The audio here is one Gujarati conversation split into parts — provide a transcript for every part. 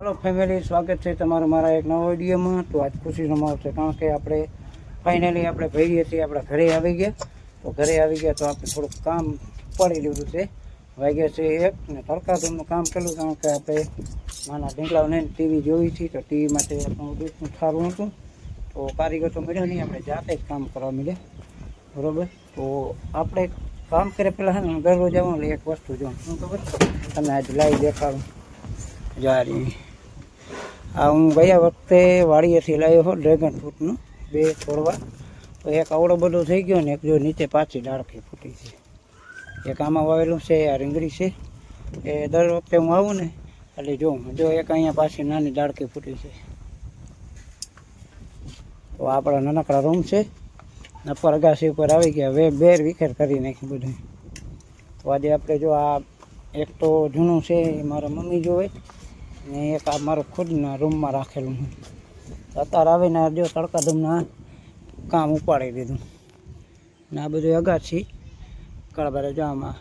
हेलो फैमिली, स्वागत है तमारू मारा एक नवा विडियो में। तो आज खुशीनो माहोल है कारण के આપણે फाइनली આપણે ભઈએ છીએ આપણા ઘરે આવી ગયા। તો ઘરે આવી ગયા તો આપણે થોડુંક કામ પડી લીધું છે। વાગ્યા છે 1 ને તડકાનું કામ કર્યું કારણ કે આપણે નાના ઢીંગલાઓને ટીવી જોઈ હતી તો ટીવી માટે આપણું દૂધનું સારું હતું તો કારીગર તો મળ્યો નહીં, આપણે જાતે જ કામ કરવા મળ્યા બરાબર। તો આપણે કામ કરે પહેલાં છે ને દરરોજ આવું એટલે એક વસ્તુ જો શું ખબર તમને આજ લાવી દેખાડું જારી। આ હું ગયા વખતે વાડીએથી લાવ્યો હો ડ્રેગન ફ્રૂટનું 2 છોડવા। તો એક આવડો બધો થઈ ગયો ને એક જો નીચે પાછી ડાળખી ફૂટી છે। એક આમાં વાવેલું છે, આ રીંગણી છે એ દર વખતે હું આવું ને એટલે જો એક અહીંયા પાછી નાની ડાળખી ફૂટી છે। તો આપણા નાનકડા રૂમ છે ઉપર અગાસી ઉપર આવી ગયા, બેર વિખેર કરી નાખી બધું। તો આજે આપણે જો આ એક તો જૂનું છે એ મારા મમ્મી જોવે ને એક આ મારો ખુદના રૂમમાં રાખેલું છે। અત્યારે આવીને જો તડકા ધૂમના કામ ઉપાડી દીધું ને આ બધું અગાસી કળબારે જો આમાં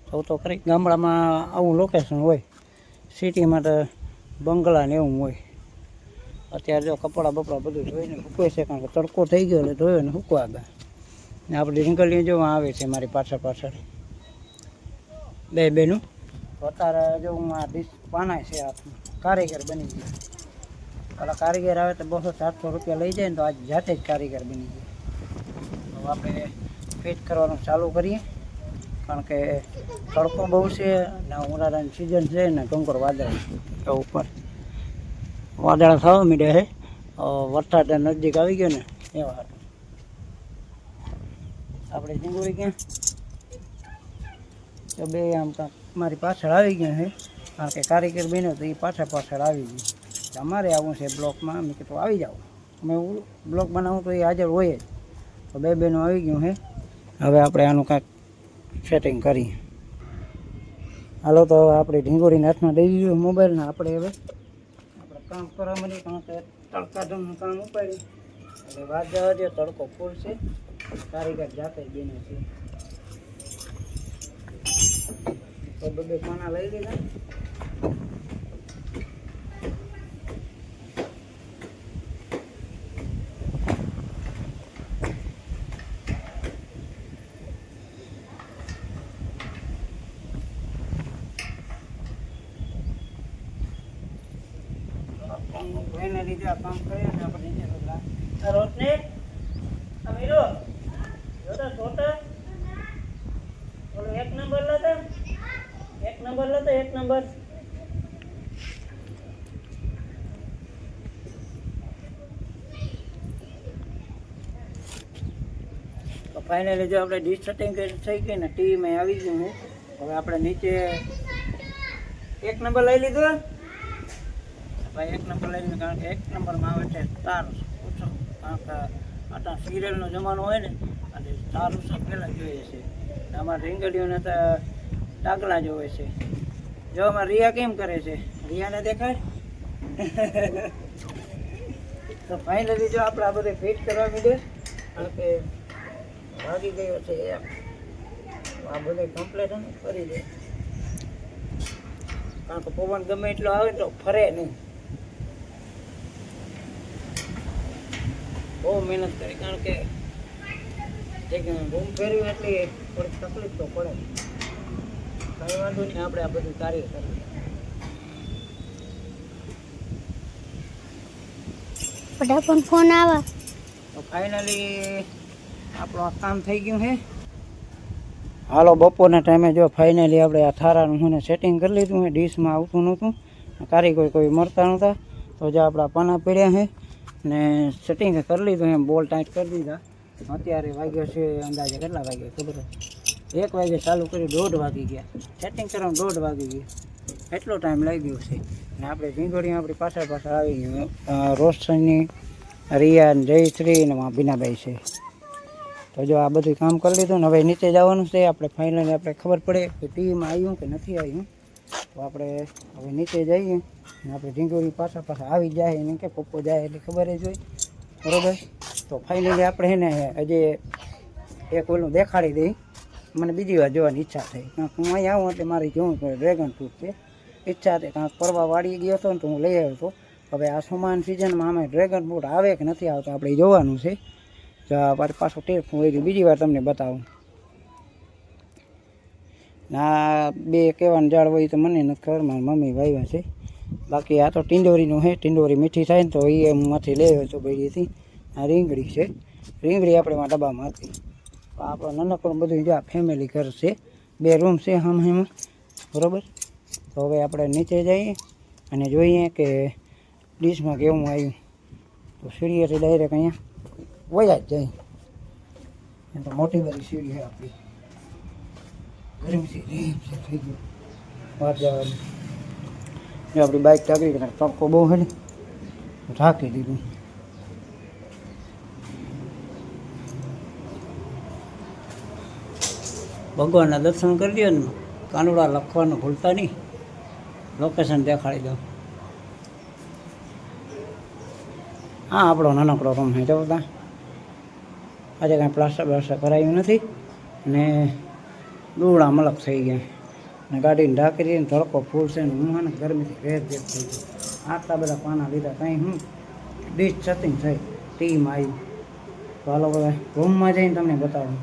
સૌ તો ખરી ગામડામાં આવું લોકેશન હોય, સિટીમાં તો બંગલા ને એવું હોય। અત્યારે જો કપડાં બપડા બધું ધોઈને સૂકવે છે કારણ કે તડકો થઈ ગયો એટલે ધોઈને સૂકવા ગયા ને આપણી રીંગણીઓ જોવા આવે છે મારી પાછળ બેનું। તો અત્યારે જો હું આ ડીશ પાનાય છે હાથમાં, કારીગર બની ગયો। પેલા કારીગર આવે તો 200-700 રૂપિયા લઈ જાય ને તો આજ જાતે જ કારીગર બની ગયો। તો આપણે ફિટ કરવાનું ચાલુ કરીએ કારણ કે તડકો બહુ છે ને ઉનાળાની સિઝન છે ને ડુંગર વાદળા ઉપર વાદળા થવા માંડ્યા છે, વરસાદ નજીક આવી ગયો ને એવા આપણે ઝીંગુરી ક્યાં તો બે આમ કાંક મારી પાછળ આવી ગયા છે કારણ કે કારીગર બન્યો તો એ પાછળ આવી ગયું। અમારે આવું છે બ્લોકમાં, મેં કીધું આવી જાઓ, અમે બ્લોક બનાવું તો એ હાજર હોય જ। તો બેનું આવી ગયું છે, હવે આપણે આનું કાંઈક સેટિંગ કરીએ। હાલો તો આપણે ઢીંગોળીને હાથમાં દઈ દીધું મોબાઈલ ને આપણે હવે આપણે કામ કરવા માંડીએ કારણ કે તડકાધમનું કામ ઉપાડી એટલે વાત જવા દે, તડકો ફૂલ છે, કારીગર જાતે જ બને છે। તો 2 પાના લઈ લીધા એને લીધે આ કામ કરીએ ને આપણે નીચે રોટને અમીરો જોતા છોટા બોલો 1 નંબર લો તો 1 નંબર લો તો 1 નંબર। તો ફાઇનલી જો આપણે ડીશ સેટિંગ થઈ ગઈ ને ટીવીમાં આવી ગયું છે। હવે આપણે નીચે 1 નંબર લઈ લીધો ભાઈ, 1 નંબર લઈને કારણ કે 1 નંબરમાં આવે છે તાર ઓછો કારણ કે આટલા સિરિયલનો જમાનો હોય ને અને તાર ઓછો પહેલાં જોઈએ છે। અમારા રીંગણીઓને તો ડાગલા જોવે છે। જો અમારે રિયા કેમ કરે છે, રિયાને દેખાય તો ફાઇનલી જો આપણે આ બધે ફિટ કરવા માંડીએ કારણ કે ભાગી ગયો છે એમ આ બધે કમ્પ્લેટ કરી દે કારણ કે પવન ગમે એટલો આવે તો ફરે નહીં। બહુ મહેનત કરી કારણ કે એક રૂમ ફેરવી એટલી થોડીક તકલીફ તો પડે, કંઈ વાંધો નહીં, આપણે આ બધું કાર્ય કરીએ। ફટાફટ ફોન આવે તો ફાઇનલી આપણું આ કામ થઈ ગયું છે। હાલો બપોરના ટાઈમે જો ફાઇનલી આપણે આ થારાનું હું સેટિંગ કરી લીધું છે, ડીશમાં આવતું નહોતું, કારીગર કોઈ મળતા નહોતા તો જો આપણા પાના પડ્યા છે ને સેટિંગ કરી લીધું એમ બોલ ટાઈટ કરી દીધા। અત્યારે વાગ્યો છે અંદાજે કેટલા વાગ્યા ખબર 1 વાગે ચાલુ કર્યું, 1:30 વાગી ગયા, સેટિંગ કરવાનું 1:30 વાગી ગયા, એટલો ટાઈમ લાગ્યો છે। ને આપણે ઝીંગોળી આપણી પાછળ આવી ગયું, રોશની, રિયા, જયશ્રી ને બીનાભાઈ છે। તો જો આ બધું કામ કરી લીધું ને હવે નીચે જવાનું છે આપણે ફાઇનલી આપણે ખબર પડે કે ટીવીમાં આવ્યું કે નથી આવ્યું। તો આપણે હવે નીચે જઈએ ને આપણે ઝીંગોળી પાછળ આવી જાય એને કે પપ્પો જાય એટલે ખબર જ હોય બરાબર। તો ફાઇનલી આપણે છે ને હજી એક ઓલું દેખાડી દઈ, મને બીજી વાર જોવાની ઈચ્છા થઈ કારણ કે હું અહીં આવું એટલે મારે જોવું પડે ડ્રેગન ફ્રૂટ છે ઈચ્છા હતી કાંક પરવા વાળી ગયો હતો ને તો હું લઈ આવ્યો હતો. હવે આ સમાન સિઝનમાં અમે ડ્રેગન ફ્રૂટ આવે કે નથી આવતો આપણે ઈ જોવાનું છે. તો મારી પાછો ટેપ હોય બીજી વાર તમને બતાવું. ના બે કહેવાનું ઝાડ હોય તો મને નથી ખબર, મારી મમ્મી વાવ્યા છે. બાકી આ તો ટીંડોરીનું છે. ટીંડોરી મીઠી થાય ને તો એ માંથી લઈ આવ્યો હતો બેડીથી. આ રીંગણી છે. રીંગણી આપણે એમાં ડબ્બામાં હતી. તો આપણો નાનકડું બધું જો ફેમિલી ઘર છે. 2 રૂમ છે એમાં બરાબર. તો હવે આપણે નીચે જઈએ અને જોઈએ કે ડીશમાં કેવું આવ્યું. તો સીડીએથી ડાયરેક્ટ અહીંયા વયા જ જાય. એમ તો મોટી બધી સીડી છે આપણી. ગરમીથી રેપ છે થઈ ગયું વાત જવાની. જો આપણી બાઇક ટાંકી તડકો બહુ છે ને ઢાંકી દીધું. ભગવાનના દર્શન કરી દો ને. કાનુડા લખવાનું ભૂલતા નહીં. લોકેશન દેખાડી દો. હા આપણો નાનકડો રૂમ છે જોતા. આજે કાંઈ પ્લાસ્ટર બ્લાસ્ટર કરાયું નથી ને દૂડા મલક થઈ ગયા ને ગાડીને ઢાંકી દઈને તડકો ફૂલ છે ને હું ને ગરમીથી રેત થઈ ગઈ. આટલા બધા પાના લીધા કંઈ હું ડીશ સેટિંગ થઈ ટીમ આવી. તો હાલો હવે રૂમમાં જઈને તમને બતાવું.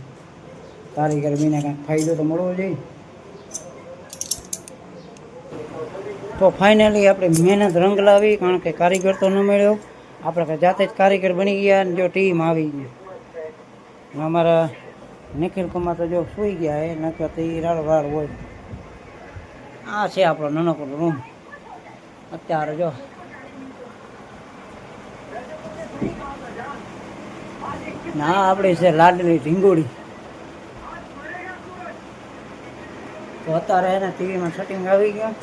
કારીગર બીને કાંઈક ફાયદો તો મળવો જોઈએ. તો ફાઇનલી આપણે મહેનત રંગ લાવી કારણ કે કારીગર તો ન મળ્યો. આપણે જાતે જ કારીગર બની ગયા અને જો ટીમ આવી ગઈ. અમારા નિખિલ કુમાર તો જો સૂઈ ગયા એ નકર તો એ રાડ હોય. આ છે આપણો નાનકડો રૂમ અત્યારે જો. ના આપણી છે લાડની ઢીંગોળી. તો અત્યારે એને ટીવીમાં સેટિંગ આવી ગયું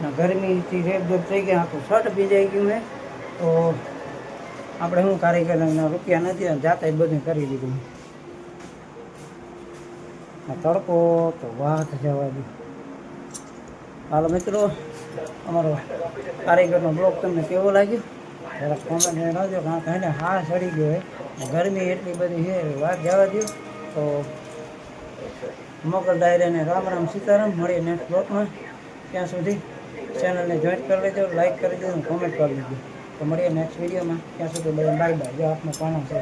ને ગરમીથી રેપઝેપ થઈ ગયા. આખું શર્ટ ભીજાઈ ગયું છે. તો આપણે શું કારીગરના રૂપિયા નથી જાતે જ બધું કરી દીધું. આ તડકો તો વાત જવા દે. હાલો મિત્રો, અમારો કારીગરનો બ્લોગ તમને કેવો લાગ્યો જરા કોમેન્ટ કરજો. કારણ કે એને હા ચડી ગયો છે. ગરમી એટલી બધી છે વાત જવા દો. તો મોકલ ડાયરાને રામ રામ સીતારામ. મળીએ નેક્સ્ટ બ્લોગમાં. ત્યાં સુધી ચેનલને જોઈન કરી લેજો, લાઈક કરી દેજો, કોમેન્ટ કરી દેજો. તો મળીએ નેક્સ્ટ વિડીયોમાં. ત્યાં સુધી બધા બાય બાય. જો આપનો પાનો છે.